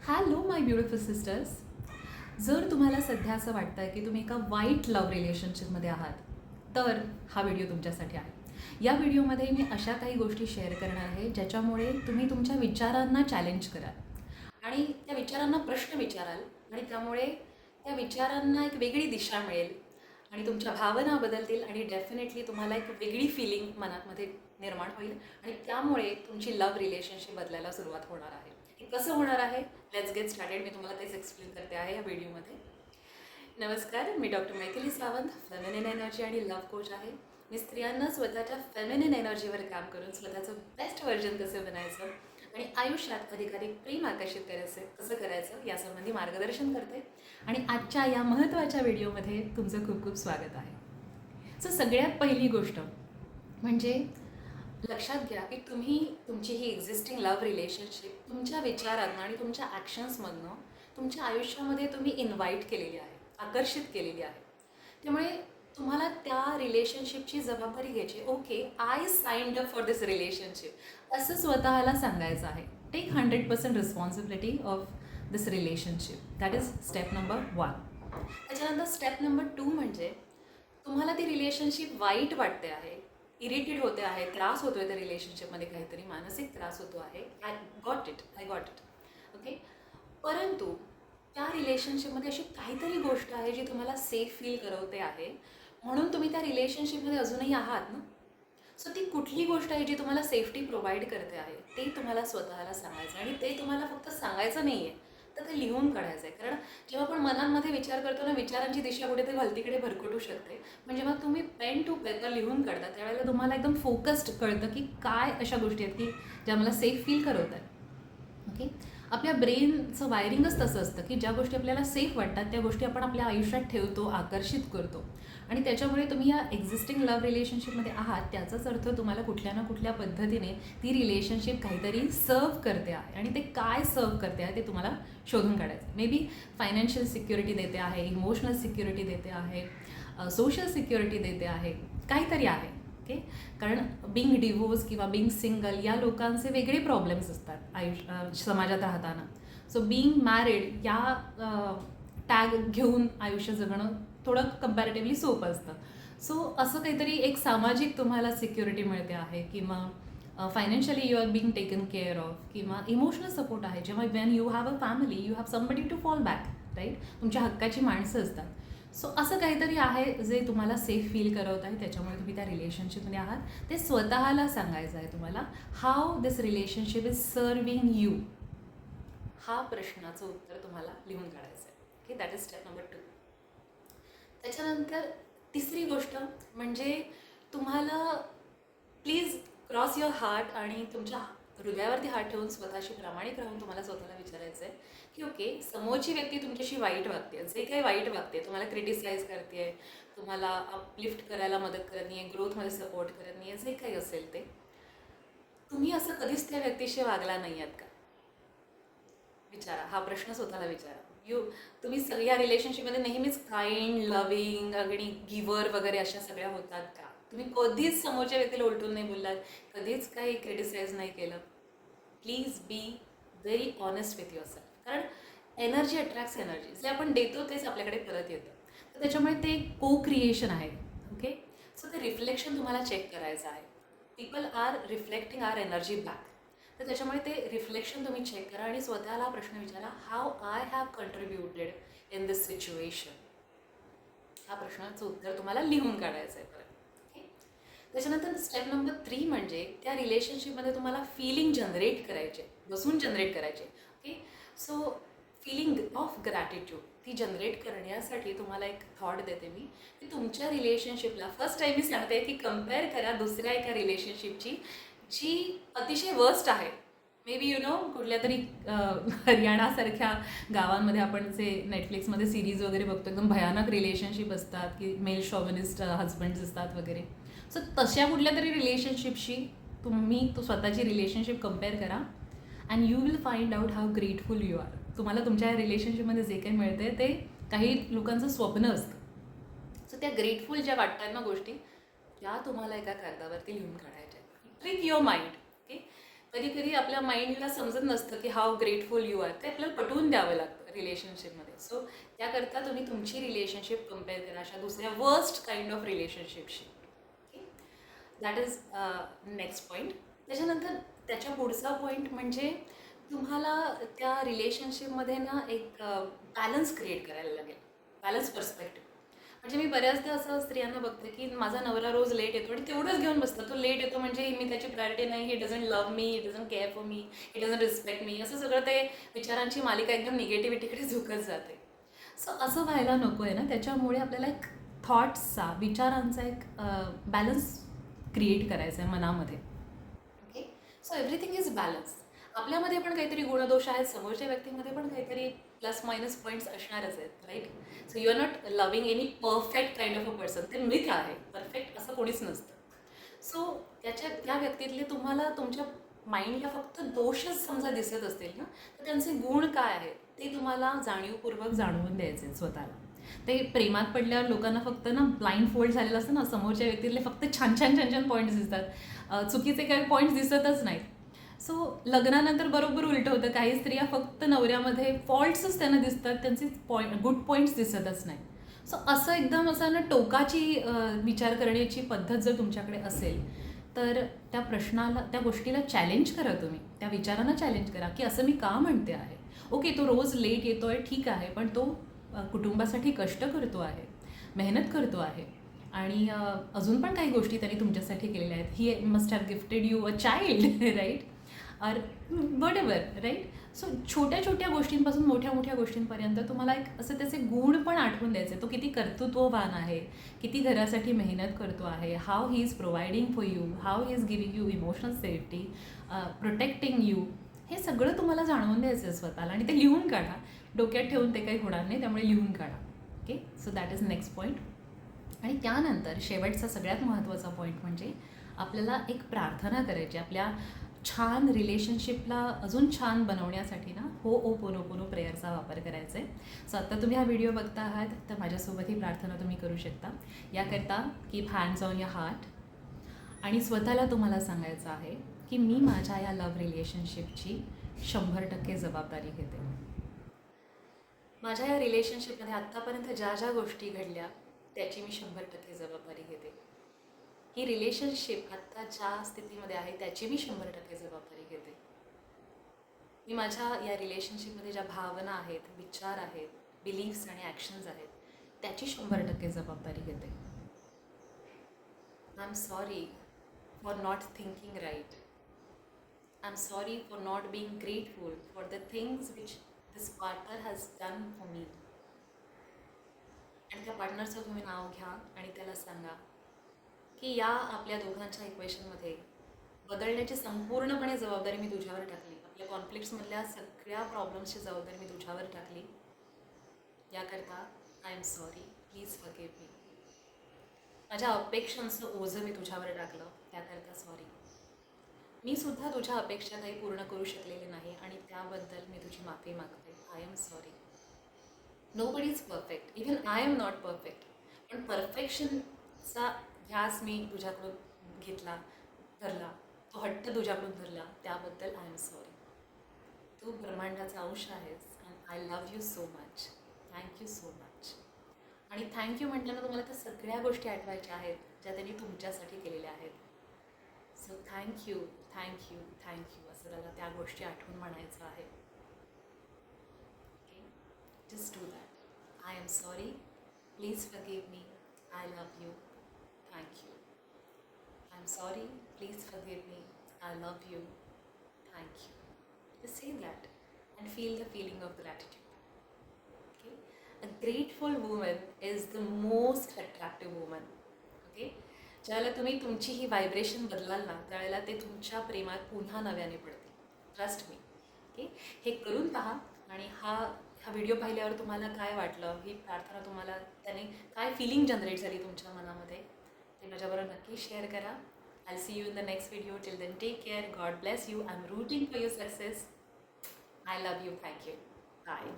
Hello माय beautiful sisters. जर तुम्हाला सध्या असं वाटतं आहे की तुम्ही एका वाईट लव्ह रिलेशनशिपमध्ये आहात, तर हा व्हिडिओ तुमच्यासाठी आहे. या व्हिडिओमध्ये मी अशा काही गोष्टी शेअर करणार आहे ज्याच्यामुळे तुम्ही तुमच्या विचारांना चॅलेंज कराल आणि त्या विचारांना प्रश्न विचाराल आणि त्यामुळे त्या विचारांना एक वेगळी दिशा मिळेल आणि तुमच्या भावना बदलतील आणि डेफिनेटली तुम्हाला एक वेगळी फिलिंग मनामध्ये निर्माण होईल आणि त्यामुळे तुमची लव्ह रिलेशनशिप बदलायला सुरुवात होणार आहे. हे कसं होणार आहे? Let's get started. मी तुम्हाला तेच एक्सप्लेन करते आहे या व्हिडिओमध्ये. नमस्कार, मी doctor Maithili Sawant, feminine energy आणि लव्ह कोच आहे. मी स्त्रियांना स्वतःच्या फेमिनिन एनर्जीवर काम करून स्वतःचं बेस्ट व्हर्जन कसं बनायचं आणि आयुष्यात अधिकाधिक प्रेम आकर्षित करायचं कसं करायचं यासंबंधी मार्गदर्शन करते आणि आजच्या या महत्त्वाच्या व्हिडिओमध्ये तुमचं खूप खूप स्वागत आहे. सो सगळ्यात पहिली गोष्ट म्हणजे लक्षात घ्या की तुम्ही तुमची ही एक्झिस्टिंग लव्ह रिलेशनशिप तुमच्या विचारांना आणि तुमच्या ॲक्शन्समधनं तुमच्या आयुष्यामध्ये तुम्ही इन्व्हाइट केलेली आहे, आकर्षित केलेली आहे. त्यामुळे तुम्हाला त्या रिलेशनशिपची जबाबदारी घ्यायची. Okay, I signed up for this relationship असं स्वतःला सांगायचं आहे. Take 100% responsibility of this relationship. That is step number 1. त्याच्यानंतर स्टेप नंबर 2 म्हणजे तुम्हाला ती रिलेशनशिप वाईट वाटते आहे, इरिटेट होते आहे, त्रास होतो आहे त्या रिलेशनशिपमध्ये, काहीतरी मानसिक त्रास होतो आहे. I got it. ओके. परंतु त्या रिलेशनशिपमध्ये अशी काहीतरी गोष्ट आहे जी तुम्हाला सेफ फील करवते आहे, म्हणून तुम्ही त्या रिलेशनशिपमध्ये अजूनही आहात ना. सो ती कुठली गोष्ट आहे जी तुम्हाला सेफ्टी प्रोव्हाइड करते आहे ते तुम्हाला स्वतःला सांगायचं आणि ते तुम्हाला फक्त सांगायचं नाही आहे, तर ते लिहून काढायचं आहे. कारण जेव्हा आपण मनांमध्ये विचार करतो ना, विचारांची दिशा कुठेतरी भलतीकडे भरकटू शकते. पण जेव्हा तुम्ही पेन टू पेपर लिहून काढता त्यावेळेला तुम्हाला एकदम फोकस्ड कळतं की काय अशा गोष्टी आहेत की ज्या मला सेफ फील करवत आहेत. ओके. आपल्या ब्रेनचं वायरिंगच तसं असतं की ज्या गोष्टी आपल्याला सेफ वाटतात त्या गोष्टी आपण आपल्या आयुष्यात ठेवतो, आकर्षित करतो आणि त्याच्यामुळे तुम्ही या एक्झिस्टिंग लव्ह रिलेशनशिपमध्ये आहात त्याचाच अर्थ तुम्हाला कुठल्या ना कुठल्या पद्धतीने ती रिलेशनशिप काहीतरी सर्व करते आहे आणि ते काय सर्व करते आहे ते तुम्हाला शोधून काढायचं. मे बी फायनान्शियल सिक्युरिटी देते आहे, इमोशनल सिक्युरिटी देते आहे, सोशल सिक्युरिटी देते आहे, काहीतरी आहे. ओके. कारण बिंग डिव्होर्स किंवा बिंग सिंगल या लोकांचे वेगळे प्रॉब्लेम्स असतात समाजात राहताना. सो बिंग मॅरिड या टॅग घेऊन आयुष्य जगणं थोडं कम्पॅरेटिव्हली सोपं असतं. सो असं काहीतरी एक सामाजिक तुम्हाला सिक्युरिटी मिळते आहे किंवा financially you are being taken care of किंवा इमोशनल सपोर्ट आहे. जेव्हा when you have a family you have somebody to fall back, right. तुमच्या हक्काची माणसं असतात. सो असं काहीतरी आहे जे तुम्हाला सेफ फील करवत आहे, त्याच्यामुळे तुम्ही त्या रिलेशनशिपमध्ये आहात. ते स्वतःला सांगायचं आहे तुम्हाला. How this relationship is serving you, हा प्रश्नाचं उत्तर तुम्हाला लिहून काढायचं आहे. Okay. That is step number 2. त्याच्यानंतर तिसरी गोष्ट म्हणजे तुम्हाला प्लीज क्रॉस युअर हार्ट आणि तुमच्या हृदयावरती हात ठेवून स्वतःशी प्रामाणिक राहून तुम्हाला स्वतःला विचारायचं आहे की ओके, समोरची व्यक्ती तुमच्याशी वाईट वागते, जे काही वाईट वागते, तुम्हाला क्रिटिसाइज करते आहे, तुम्हाला अपलिफ्ट करायला मदत करत नाही आहे, ग्रोथमध्ये सपोर्ट करत नाही आहे, जे काही असेल ते, तुम्ही असं कधीच त्या व्यक्तीशी वागला नाही आहात का? विचारा. हा प्रश्न स्वतःला विचारा. तुम्ही सगळ्या रिलेशनशिपमध्ये नेहमीच काइंड, लव्हिंग आणि गिव्हर वगैरे अशा सगळ्या होतात का? तुम्ही कधीच समोरच्या व्यक्तीला उलटून नाही बोललात, कधीच काही क्रिटिसाइज नाही केलं? Please be very honest with your self. कारण एनर्जी अट्रॅक्ट्स एनर्जी. जे आपण देतो तेच आपल्याकडे परत येतं. तर त्याच्यामुळे ते को क्रिएशन आहे. ओके. सो ते रिफ्लेक्शन तुम्हाला चेक करायचं आहे. People are reflecting our energy back. तर त्याच्यामुळे ते रिफ्लेक्शन तुम्ही चेक करा आणि स्वतःला प्रश्न विचारा, how I have contributed in this situation. ह्या प्रश्नाचं उत्तर तुम्हाला लिहून काढायचं आहे परत. ओके. त्याच्यानंतर स्टेप नंबर 3 म्हणजे त्या रिलेशनशिपमध्ये तुम्हाला फिलिंग जनरेट करायचे, बसून जनरेट करायचे. Okay. So feeling of gratitude ती जनरेट करण्यासाठी तुम्हाला एक थॉट देते मी की तुमच्या रिलेशनशिपला फर्स्ट टाईम मी सांगते की कम्पेअर करा दुसऱ्या एका रिलेशनशिपची जी अतिशय वर्स्ट आहे. मे बी कुठल्या तरी हरियाणासारख्या गावांमध्ये आपण जे नेटफ्लिक्समध्ये सिरीज वगैरे बघतो, एकदम भयानक रिलेशनशिप असतात की मेल शॉव्हिनिस्ट हजबंड्स असतात वगैरे. सो तशा कुठल्या तरी रिलेशनशिपशी तुम्ही स्वतःची रिलेशनशिप कम्पेअर करा and you will find out how grateful you are. तुम्हाला तुमच्या रिलेशनशिपमध्ये जे काही मिळते ते काही लोकांचं स्वप्न असतं. सो त्या ग्रेटफुल ज्या वाटतात ना गोष्टी, त्या तुम्हाला एका कागदावरती लिहून काढायच्या. Trick your mind. ओके. कधी कधी आपल्या माइंडला समजत नसतं की हाऊ ग्रेटफुल यू आर, ते आपल्याला पटवून द्यावं लागतं रिलेशनशिपमध्ये. सो त्याकरता तुम्ही तुमची रिलेशनशिप कम्पेअर करा अशा दुसऱ्या वर्स्ट काइंड ऑफ रिलेशनशिपशी. Okay, that is next point. त्याच्यानंतर त्याच्या पुढचा पॉईंट म्हणजे तुम्हाला त्या रिलेशनशिपमध्ये ना एक बॅलन्स क्रिएट करायला लागेल, बॅलन्स पर्स्पेक्टिव्ह. म्हणजे मी बऱ्याचदा असं स्त्रियांना बघते की माझा नवरा रोज लेट येतो आणि तेवढंच घेऊन बसतं, तो लेट येतो म्हणजे मी त्याची प्रायोरिटी नाही, he doesn't love me, he doesn't care for me, he doesn't respect मी, असं सगळं ते विचारांची मालिका एकदम निगेटिव्हिटीकडे झुकत जाते. सो असं व्हायला नको आहे ना. त्याच्यामुळे आपल्याला एक थॉट्सचा, विचारांचा एक बॅलन्स क्रिएट करायचा आहे मनामध्ये. Okay, so everything is balance. आपल्यामध्ये पण काहीतरी गुणदोष आहेत, समोरच्या व्यक्तीमध्ये पण काहीतरी प्लस मायनस पॉईंट्स असणारच आहेत, right. So you are not loving any perfect kind of a person. ते मिथ आहे, परफेक्ट असं कोणीच नसतं. सो त्या व्यक्तीतले तुम्हाला तुमच्या माइंडला फक्त दोषच समजा दिसत असतील ना, तर त्यांचे गुण काय आहेत ते तुम्हाला जाणीवपूर्वक जाणवून द्यायचे स्वतःला. ते प्रेमात पडल्यावर लोकांना फक्त ना ब्लाइंड फोल्ड झालेलं असतं ना, समोरच्या व्यक्तीतले फक्त छान छान छान छान पॉईंट्स दिसतात, चुकीचे काही पॉईंट्स दिसतच नाहीत. सो लग्नानंतर बरोबर उलटं होतं. काही स्त्रिया फक्त नवऱ्यामध्ये फॉल्ट्सच त्यांना दिसतात, त्यांचे गुड पॉईंट्स दिसतच नाही. सो असं एकदम असं ना टोकाची विचार करण्याची पद्धत जर तुमच्याकडे असेल, तर त्या प्रश्नाला, त्या गोष्टीला चॅलेंज करा तुम्ही. त्या विचारांना चॅलेंज करा की असं मी का म्हणते आहे. ओके, तो रोज लेट येतो आहे, ठीक आहे, पण तो कुटुंबासाठी कष्ट करतो आहे, मेहनत करतो आहे आणि अजून पण काही गोष्टी त्यांनी तुमच्यासाठी केलेल्या आहेत. He must have gifted you a child, right, or whatever, right. So छोट्या छोट्या गोष्टींपासून मोठ्या मोठ्या गोष्टींपर्यंत तुम्हाला एक असं त्याचे गुण पण आठवून द्यायचे. तो किती कर्तृत्ववान आहे, किती घरासाठी मेहनत करतो आहे, how he is providing for you, how he is giving you emotional safety, protecting you. हे सगळं तुम्हाला जाणवून द्यायचं आहे स्वतःला आणि ते लिहून काढा. डोक्यात ठेवून ते काही होणार नाही, त्यामुळे लिहून काढा. Okay, so that is next point. आणि त्यानंतर शेवटचा सगळ्यात महत्त्वाचा पॉईंट म्हणजे आपल्याला एक प्रार्थना करायची आपल्या छान रिलेशनशिपला अजून छान बनवण्यासाठी ना. होओपोनोपोनो प्रेयरचा वापर करायचा आहे. सो आता तुम्ही हा व्हिडिओ बघता आहात तर माझ्यासोबत ही प्रार्थना तुम्ही करू शकता. याकरता keep hands on your heart आणि स्वतःला तुम्हाला सांगायचं आहे की मी माझ्या या लव्ह रिलेशनशिपची 100% जबाबदारी घेते. माझ्या या रिलेशनशिपमध्ये आत्तापर्यंत ज्या ज्या गोष्टी घडल्या त्याची मी 100% जबाबदारी घेते. ही रिलेशनशिप आत्ता ज्या स्थितीमध्ये आहे त्याची मी 100% जबाबदारी घेते. मी माझ्या या रिलेशनशिपमध्ये ज्या भावना आहेत, विचार आहेत, बिलीफ्स आणि ॲक्शन्स आहेत त्याची 100% जबाबदारी घेते. I am sorry for not thinking right. I am sorry for not being grateful for the things which this partner has done for me. आणि त्या पार्टनरचं तुम्ही नाव घ्या आणि त्याला सांगा की या आपल्या दोघांच्या इक्वेशनमध्ये बदलण्याची संपूर्णपणे जबाबदारी मी तुझ्यावर टाकली. आपल्या कॉन्फ्लिक्ट्समधल्या सगळ्या प्रॉब्लेम्सची जबाबदारी मी तुझ्यावर टाकली. याकरता I am sorry, please forgive me. माझ्या अपेक्षांचं ओझं मी तुझ्यावर टाकलं, त्याकरता सॉरी. मी सुद्धा तुझ्या अपेक्षा काही पूर्ण करू शकलेले नाही आणि त्याबद्दल मी तुझी माफी मागते. I am sorry. Nobody is perfect, even I am not perfect. पण परफेक्शनचा ध्यास मी तुझ्याकडून घेतला, धरला, तो हट्ट तुझ्याकडून धरला, त्याबद्दल आय एम सॉरी. तू ब्रह्मांडाचा अंश आहेस and I love you so much. Thank you so much. आणि थँक्यू म्हटल्यानं तुम्हाला त्या सगळ्या गोष्टी आठवायच्या आहेत ज्या त्यांनी तुमच्यासाठी केलेल्या आहेत. सो थँक्यू, थँक्यू, थँक्यू असं त्याला त्या गोष्टी आठवून म्हणायचं आहे. Okay, just do that. I am sorry, please forgive me, I love you, thank you. I'm sorry, please forgive me, I love you, thank you. Just say that and feel the feeling of gratitude. Okay? A grateful woman is the most attractive woman. Okay? ज्यावेळेला तुम्ही तुमची ही vibration बदलाल ना, त्यावेळेला ते तुमच्या प्रेमात पुन्हा नव्याने पडते. Trust me. ओके, हे करून पहा. आणि हा व्हिडिओ पाहिल्यावर तुम्हाला काय वाटलं, ही प्रार्थना तुम्हाला त्याने काय फिलिंग जनरेट झाली तुमच्या मनामध्ये, ते माझ्याबरोबर नक्की शेअर करा. I see you in the next video. Till then take care. God bless you. I am rooting for your success. I love you. Thank you. Bye.